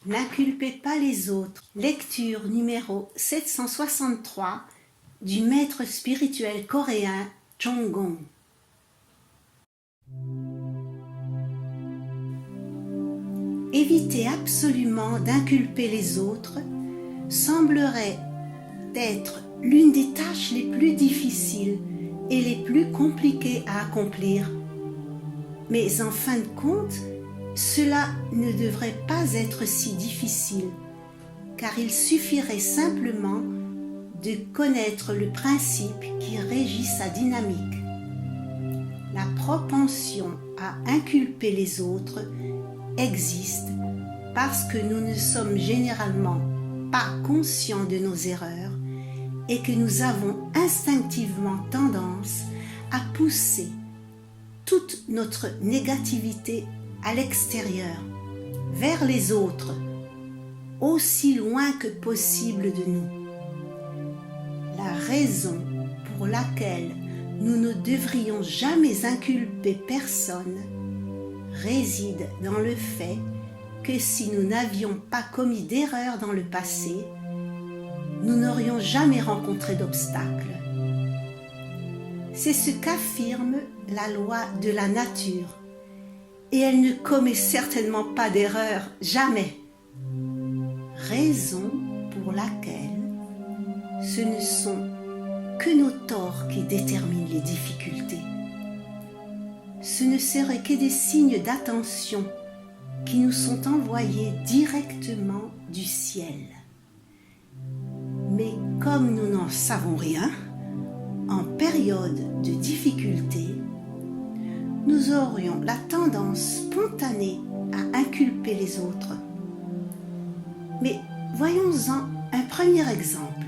N'inculpez pas les autres. Lecture numéro 763 du maître spirituel coréen Chong Gong. Éviter absolument d'inculper les autres semblerait être l'une des tâches les plus difficiles et les plus compliquées à accomplir. Mais en fin de compte, cela ne devrait pas être si difficile, car il suffirait simplement de connaître le principe qui régit sa dynamique. La propension à inculper les autres existe parce que nous ne sommes généralement pas conscients de nos erreurs et que nous avons instinctivement tendance à pousser toute notre négativité à l'extérieur, vers les autres, aussi loin que possible de nous. La raison pour laquelle nous ne devrions jamais inculper personne réside dans le fait que si nous n'avions pas commis d'erreur dans le passé, nous n'aurions jamais rencontré d'obstacle. C'est ce qu'affirme la loi de la nature, et elle ne commet certainement pas d'erreur, jamais. Raison pour laquelle ce ne sont que nos torts qui déterminent les difficultés. Ce ne seraient que des signes d'attention qui nous sont envoyés directement du ciel. Mais comme nous n'en savons rien, en période de difficulté, nous aurions la tendance spontanée à inculper les autres. Mais voyons-en un premier exemple.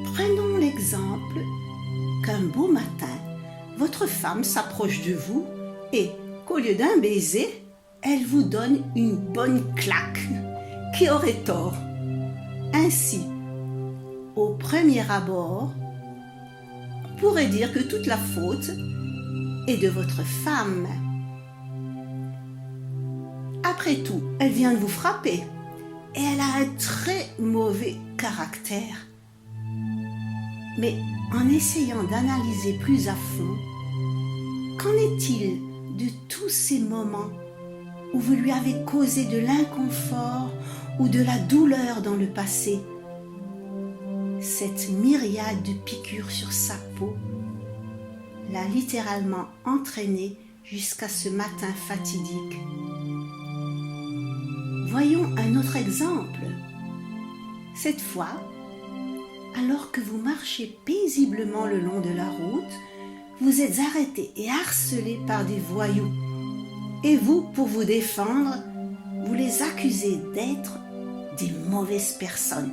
Prenons l'exemple qu'un beau matin, votre femme s'approche de vous et qu'au lieu d'un baiser, elle vous donne une bonne claque. Qui aurait tort? Ainsi, au premier abord, on pourrait dire que toute la faute est de votre femme. Après tout, elle vient de vous frapper et elle a un très mauvais caractère. Mais en essayant d'analyser plus à fond, qu'en est-il de tous ces moments où vous lui avez causé de l'inconfort ou de la douleur dans le passé? Cette myriade de piqûres sur sa peau l'a littéralement entraîné jusqu'à ce matin fatidique. Voyons un autre exemple. Cette fois, alors que vous marchez paisiblement le long de la route, vous êtes arrêté et harcelé par des voyous. Et vous, pour vous défendre, vous les accusez d'être des mauvaises personnes.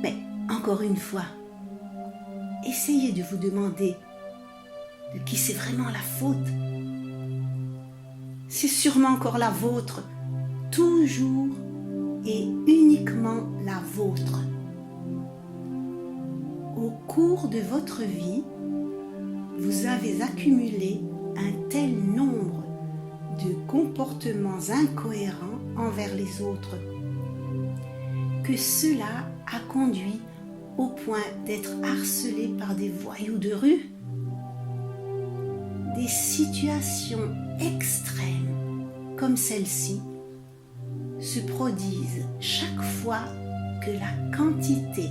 Mais encore une fois, essayez de vous demander de qui c'est vraiment la faute. C'est sûrement encore la vôtre, toujours et uniquement la vôtre. Au cours de votre vie, vous avez accumulé un tel nombre de comportements incohérents envers les autres que cela a conduit au point d'être harcelé par des voyous de rue. Des situations extrêmes comme celle-ci se produisent chaque fois que la quantité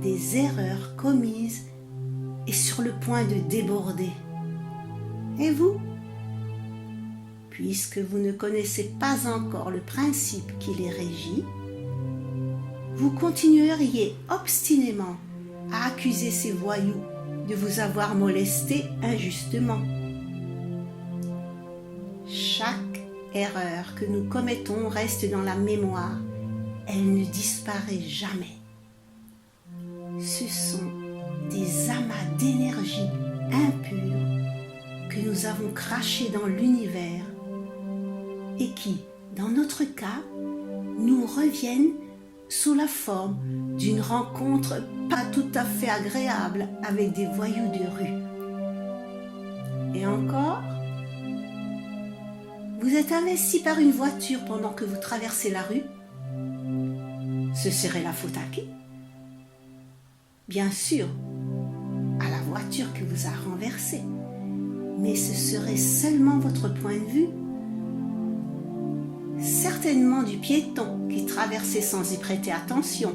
des erreurs commises est sur le point de déborder. Et vous, puisque vous ne connaissez pas encore le principe qui les régit, vous continueriez obstinément à accuser ces voyous de vous avoir molesté injustement. Chaque erreur que nous commettons reste dans la mémoire, elle ne disparaît jamais. Ce sont des amas d'énergie impure que nous avons crachés dans l'univers et qui, dans notre cas, nous reviennent sous la forme d'une rencontre pas tout à fait agréable avec des voyous de rue. Et encore, vous êtes investi par une voiture pendant que vous traversez la rue, ce serait la faute à qui? Bien sûr, à la voiture qui vous a renversé, mais ce serait seulement votre point de vue. Certainement du piéton qui traversait sans y prêter attention.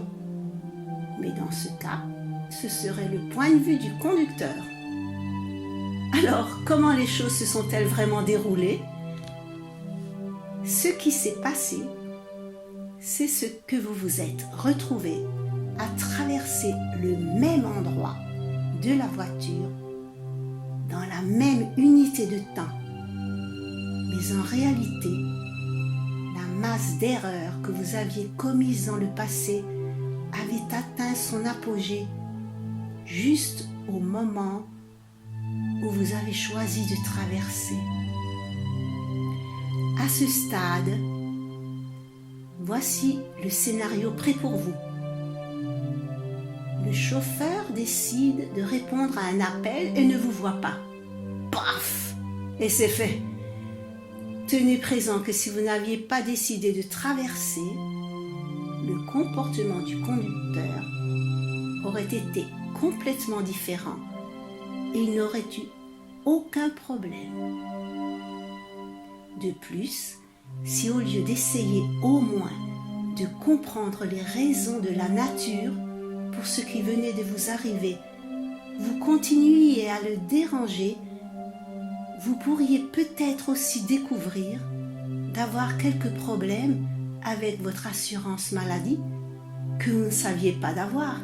Mais dans ce cas, ce serait le point de vue du conducteur. Alors, comment les choses se sont-elles vraiment déroulées? Ce qui s'est passé, c'est ce que vous vous êtes retrouvés à traverser le même endroit de la voiture dans la même unité de temps. Mais en réalité, la masse d'erreurs que vous aviez commises dans le passé avait atteint son apogée juste au moment où vous avez choisi de traverser. À ce stade, voici le scénario prêt pour vous. Le chauffeur décide de répondre à un appel et ne vous voit pas. Paf! Et c'est fait. Tenez présent que si vous n'aviez pas décidé de traverser, le comportement du conducteur aurait été complètement différent et il n'aurait eu aucun problème. De plus, si au lieu d'essayer au moins de comprendre les raisons de la nature pour ce qui venait de vous arriver, vous continuiez à le déranger, vous pourriez peut-être aussi découvrir d'avoir quelques problèmes avec votre assurance maladie que vous ne saviez pas d'avoir.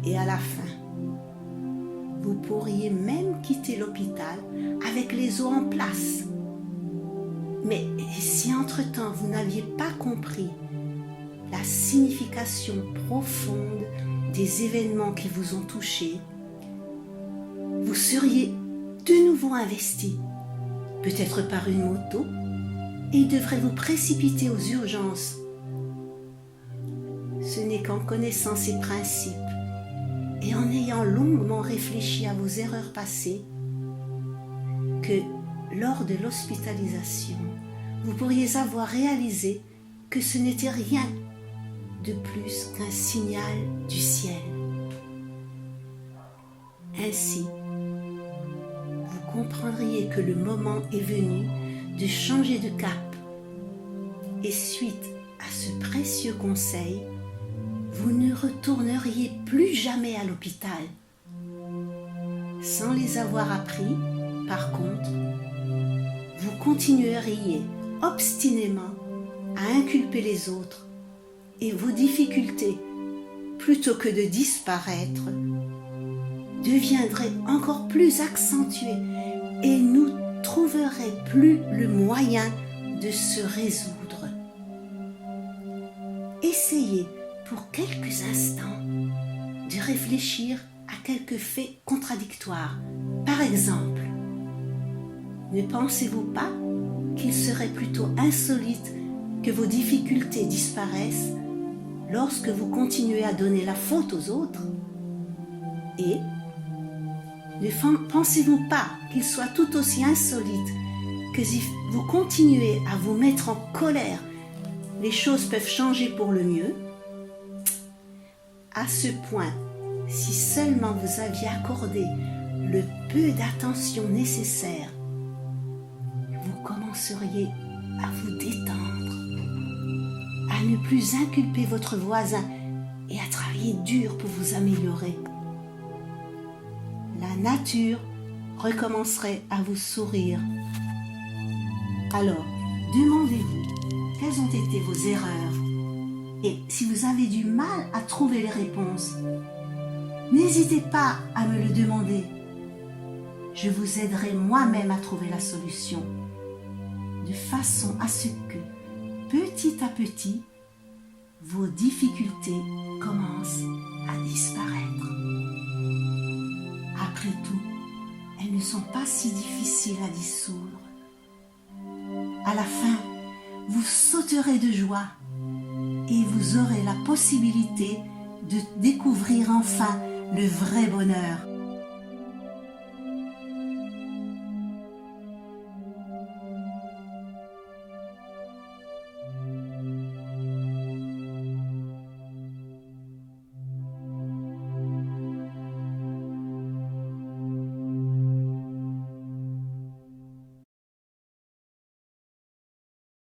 Et à la fin, vous pourriez même quitter l'hôpital avec les os en place. Mais si entre-temps vous n'aviez pas compris la signification profonde des événements qui vous ont touché, vous seriez de nouveau investi, peut-être par une moto, et devrez vous précipiter aux urgences. Ce n'est qu'en connaissant ces principes et en ayant longuement réfléchi à vos erreurs passées que, lors de l'hospitalisation, vous pourriez avoir réalisé que ce n'était rien de plus qu'un signal du ciel. Ainsi, vous comprendriez que le moment est venu de changer de cap. Et suite à ce précieux conseil, vous ne retourneriez plus jamais à l'hôpital. Sans les avoir appris, par contre, vous continueriez obstinément à inculper les autres et vos difficultés, plutôt que de disparaître, deviendraient encore plus accentuées et nous trouverait plus le moyen de se résoudre. Essayez pour quelques instants de réfléchir à quelques faits contradictoires. Par exemple, ne pensez-vous pas qu'il serait plutôt insolite que vos difficultés disparaissent lorsque vous continuez à donner la faute aux autres? Et ne pensez-vous pas qu'il soit tout aussi insolite que si vous continuez à vous mettre en colère, les choses peuvent changer pour le mieux? À ce point, si seulement vous aviez accordé le peu d'attention nécessaire, vous commenceriez à vous détendre, à ne plus inculper votre voisin et à travailler dur pour vous améliorer. La nature recommencerait à vous sourire. Alors, demandez-vous quelles ont été vos erreurs et si vous avez du mal à trouver les réponses, n'hésitez pas à me le demander. Je vous aiderai moi-même à trouver la solution, de façon à ce que, petit à petit, vos difficultés commencent à disparaître. Après tout, elles ne sont pas si difficiles à dissoudre. À la fin, vous sauterez de joie et vous aurez la possibilité de découvrir enfin le vrai bonheur.